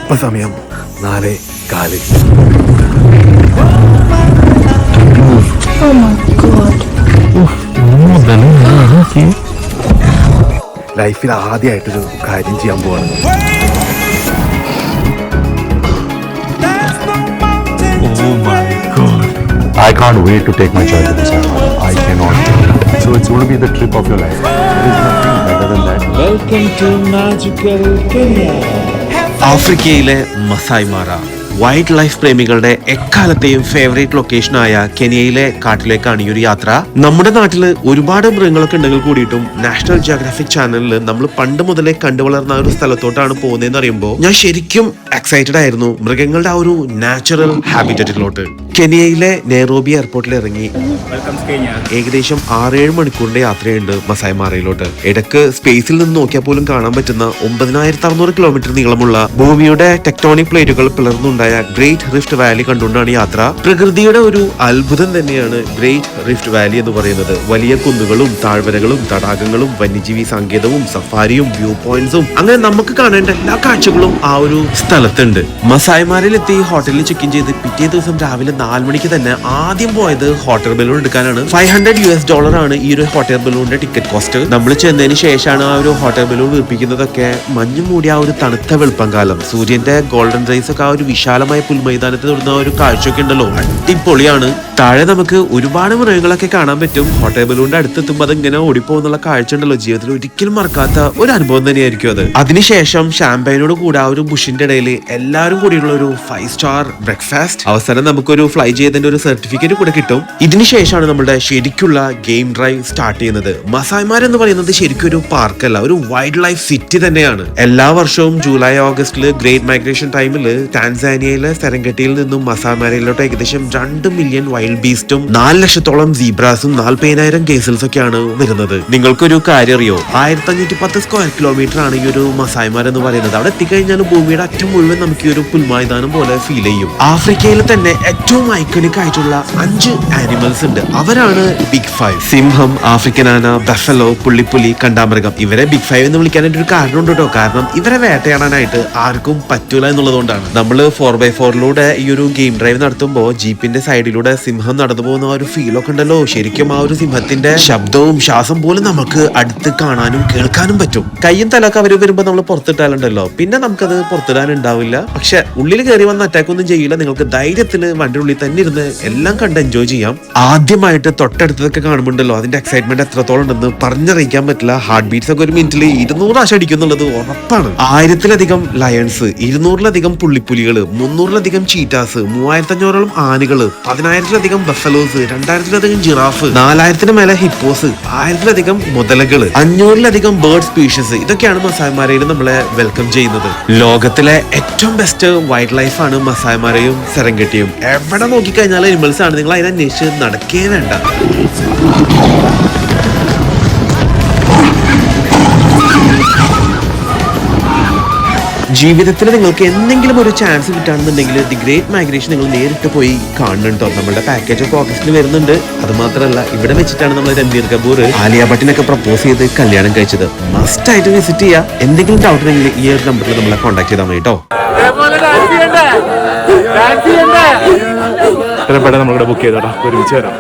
ഇപ്പൊ സമയം 4:15. Oh my god. ലൈഫിൽ ആദ്യമായിട്ടൊരു കാര്യം ചെയ്യാൻ പോവാണ്. Oh my god. I can't wait to take my child to Masai Mara. I cannot. So it's going to be the trip of your life. There is nothing better than that. Welcome to magical Kenya. ആഫ്രിക്കയിലെ Maasai മാറ wild life പ്രേമികളുടെ എക്കാലത്തെയും favourite ലൊക്കേഷനായ കെനിയയിലെ കാട്ടിലേക്കാണ് ഈ ഒരു യാത്ര. നമ്മുടെ നാട്ടിൽ ഒരുപാട് മൃഗങ്ങളൊക്കെ ഉണ്ടെങ്കിൽ കൂടിയിട്ടും നാഷണൽ ജിയോഗ്രാഫിക് ചാനലിൽ നമ്മൾ പണ്ട് മുതലേ കണ്ടു വളർന്ന ഒരു സ്ഥലത്തോട്ടാണ് പോകുന്നതെന്ന് അറിയുമ്പോൾ ഞാൻ ശരിക്കും എക്സൈറ്റഡ് ആയിരുന്നു മൃഗങ്ങളുടെ ആ ഒരു നാച്ചുറൽ ഹാബിറ്ററ്റിലോട്ട്. കെനിയയിലെ നെയ്റോബി എയർപോർട്ടിൽ ഇറങ്ങി ഏകദേശം 6-7 മണിക്കൂറിന്റെ യാത്രയുണ്ട് മസായ് മാറയിലോട്ട്. ഇടക്ക് സ്പേസിൽ നിന്ന് നോക്കിയാൽ പോലും കാണാൻ പറ്റുന്ന 9600 കിലോമീറ്റർ നീളമുള്ള ഭൂമിയുടെ ടെക്ടോണിക് പ്ലേറ്റുകൾ പിളർന്നുണ്ടായ ഗ്രേറ്റ് റിഫ്റ്റ് വാലി കണ്ടുകൊണ്ടാണ് യാത്ര. പ്രകൃതിയുടെ ഒരു അത്ഭുതം തന്നെയാണ് ഗ്രേറ്റ് റിഫ്റ്റ് വാലി എന്ന് പറയുന്നത്. വലിയ കുന്നുകളും താഴ്വരകളും തടാകങ്ങളും വന്യജീവി സങ്കേതവും സഫാരിയും വ്യൂ പോയിന്റ്സും അങ്ങനെ നമുക്ക് കാണേണ്ട എല്ലാ കാഴ്ചകളും ആ ഒരു സ്ഥലത്തുണ്ട്. മസായ് മാരയിലെത്തി ഹോട്ടലിൽ ചെക്ക് ഇൻ ചെയ്ത് പിറ്റേ ദിവസം രാവിലെ 4 മണിക്ക് തന്നെ ആദ്യം പോയത് ഹോട്ടൽ ബലൂൺ എടുക്കാനാണ്. $500 ആണ് ഈ ഒരു ഹോട്ടൽ ബലൂണിന്റെ ടിക്കറ്റ് കോസ്റ്റ്. നമ്മൾ ചെന്നതിന് ശേഷമാണ് ആ ഒരു ഹോട്ടൽ ബലൂൺ വീർപ്പിക്കുന്നതൊക്കെ. മഞ്ഞു മൂടിയ ആ ഒരു തണുത്ത വെളുപ്പംകാലം, സൂര്യന്റെ ഗോൾഡൻ റേസ് ഒക്കെ ആ ഒരു വിശാലമായ പുൽമൈതാനത്ത് തൊടുന്ന ഒരു കാഴ്ചയൊക്കെ ഉണ്ടല്ലോ, അടിപൊളിയാണ്. താഴെ നമുക്ക് ഒരുപാട് മൃഗങ്ങളൊക്കെ കാണാൻ പറ്റും. ഹോട്ടൽ ബലൂണിന്റെ അടുത്തെത്തുമ്പോൾ അതിങ്ങനെ ഓടിപ്പോകുന്നുള്ള കാഴ്ച ഉണ്ടല്ലോ, ജീവിതത്തിൽ ഒരിക്കലും മറക്കാത്ത ഒരു അനുഭവം തന്നെയായിരിക്കും അത്. അതിനുശേഷം ഷാമ്പൈനോട് കൂടെ ആ ഒരു ബുഷിന്റെ ഇടയിൽ എല്ലാവരും കൂടിയുള്ള ഒരു 5 സ്റ്റാർ ബ്രേക്ക്ഫാസ്റ്റ്. അവസാനം നമുക്കൊരു ഫ്ലൈ ചെയ്തതിന്റെ ഒരു സർട്ടിഫിക്കറ്റ് കൂടെ കിട്ടും. ഇതിനുശേഷമാണ് നമ്മുടെ ശരിക്കുള്ള ഗെയിം ഡ്രൈവ് സ്റ്റാർട്ട് ചെയ്യുന്നത്. മസായ് മാര എന്ന് പറയുന്നത് ശരിക്കും ഒരു പാർക്കല്ല, ഒരു വൈൽഡ് ലൈഫ് സിറ്റി തന്നെയാണ്. എല്ലാ വർഷവും ജൂലൈ ഓഗസ്റ്റില് ഗ്രേറ്റ് മൈഗ്രേഷൻ ടൈമിൽ ടാൻസാനിയയിലെ സെരംഗട്ടിയിൽ നിന്നും മസായ് മാരയിലോട്ട് ഏകദേശം 2 മില്യൺ വൈൽഡ് ബീസ്റ്റും 4 ലക്ഷത്തോളം സീബ്രാസും 40,000 കേസൽസ് ഒക്കെയാണ് വരുന്നത്. നിങ്ങൾക്കൊരു കാര്യം അറിയോ, 1510 സ്ക്വയർ കിലോമീറ്റർ ആണ് ഈ ഒരു മസായ് മാര എന്ന് പറയുന്നത്. അവിടെ എത്തിക്കഴിഞ്ഞാൽ ഭൂമിയുടെ അറ്റം മുഴുവൻ നമുക്ക് ഈ ഒരു പുൽമൈതാനം പോലെ ഫീൽ ചെയ്യും. ആഫ്രിക്കയിൽ തന്നെ ഏറ്റവും ഐക്കണിക് ആയിട്ടുള്ള 5 ആനിമൽസ് ഉണ്ട്. അവരാണ് ബിഗ് 5. സിംഹം, ആഫ്രിക്കൻ ആന, ബഫലോ, പുള്ളിപ്പുലി, കണ്ടാമൃഗം. ഇവരെ ബിഗ് 5 എന്ന് വിളിക്കാനായിട്ട് ഒരു കാരണം ഉണ്ട് കേട്ടോ. കാരണം ഇവരെ വേട്ടയാടാനായിട്ട് ആർക്കും പറ്റൂല എന്നുള്ളതുകൊണ്ടാണ്. നമ്മൾ 4x4 ഈ ഒരു ഗെയിം ഡ്രൈവ് നടത്തുമ്പോൾ ജീപ്പിന്റെ സൈഡിലൂടെ സിംഹം നടന്നു പോകുന്ന ആ ഒരു ഫീലൊക്കെ ഉണ്ടല്ലോ, ശരിക്കും ആ ഒരു സിംഹത്തിന്റെ ശബ്ദവും ശ്വാസം പോലും നമുക്ക് അടുത്ത് കാണാനും കേൾക്കാനും പറ്റും. കയ്യും തലൊക്കെ അവര് വരുമ്പോ നമ്മൾ പുറത്തിട്ടാലുണ്ടല്ലോ, പിന്നെ നമുക്കത് പുറത്തിടാനുണ്ടാവില്ല. പക്ഷെ ഉള്ളിൽ കയറി വന്ന് അറ്റാക്ക് ഒന്നും ചെയ്യില്ല. നിങ്ങൾക്ക് ധൈര്യത്തിന് വണ്ടി ഉള്ളിൽ തന്നെ ഇരുന്ന് എല്ലാം കണ്ട് എൻജോയ് ചെയ്യാം. ആദ്യമായിട്ട് തൊട്ടടുത്തതൊക്കെ കാണുമ്പോണ്ടല്ലോ അതിന്റെ എക്സൈറ്റ്മെന്റ് എത്രത്തോളം ഉണ്ടെന്ന് പറഞ്ഞറിയിക്കാൻ പറ്റില്ല. ഹാർട്ട് ബീറ്റ്സ് ഒക്കെ ഒരു മിനിറ്റിൽ 200 പ്രാവശ്യം അടിക്കുന്നുള്ളത് ഉറപ്പാണ്. 1000-ലധികം ലയൺസ്, 200-ലധികം പുള്ളിപ്പുലികൾ, 300-ലധികം ചീറ്റാസ്, 3500-ഓളം ആനകൾ, 10,000-ലധികം ബഫലോസ്, 2,000-ലധികം ജിറാഫ്, 4,000-ന് മേലെ ഹിപ്പോസ്, 1000-ലധികം മുതലകള്, 500-ലധികം ബേർഡ് സ്പീഷീസ്. ഇതൊക്കെയാണ് മസായ് മാരയിൽ നമ്മളെ വെൽക്കം ചെയ്യുന്നത്. ലോകത്തിലെ ഏറ്റവും ബെസ്റ്റ് വൈൽഡ് ലൈഫ് ആണ് മസായ് മാരയും സെരംഗട്ടിയും. എവിടെ നോക്കിക്കഴിഞ്ഞാൽ അനിമൽസ് ആണ്, നിങ്ങൾ അതിനന്വേഷിച്ച് നടക്കേ വേണ്ട. ജീവിതത്തിൽ നിങ്ങൾക്ക് എന്തെങ്കിലും ഒരു ചാൻസ് കിട്ടുകയാണെന്നുണ്ടെങ്കിൽ ദി ഗ്രേറ്റ് മൈഗ്രേഷൻ നിങ്ങൾ നേരിട്ട് പോയി കാണുന്നുണ്ടോ. നമ്മുടെ പാക്കേജ് ഒക്കെ ഓഗസ്റ്റിൽ വരുന്നുണ്ട്. അത് മാത്രമല്ല, ഇവിടെ വെച്ചിട്ടാണ് നമ്മൾ രൺബീർ കപൂർ ആലിയ ഭട്ടിനൊക്കെ പ്രപ്പോസ് ചെയ്ത് കല്യാണം കഴിച്ചത്. മസ്റ്റ് ആയിട്ട് വിസിറ്റ് ചെയ്യാം. എന്തെങ്കിലും ഡൗട്ട് ഉണ്ടെങ്കിൽ ഈ ഒരു നമ്പറിൽ നമ്മളെ കോൺടാക്ട് ചെയ്താൽ മതി കേട്ടോ. നമ്മളിവിടെ ബുക്ക് ചെയ്തോടാ, ഒരുമിച്ച് വരാം.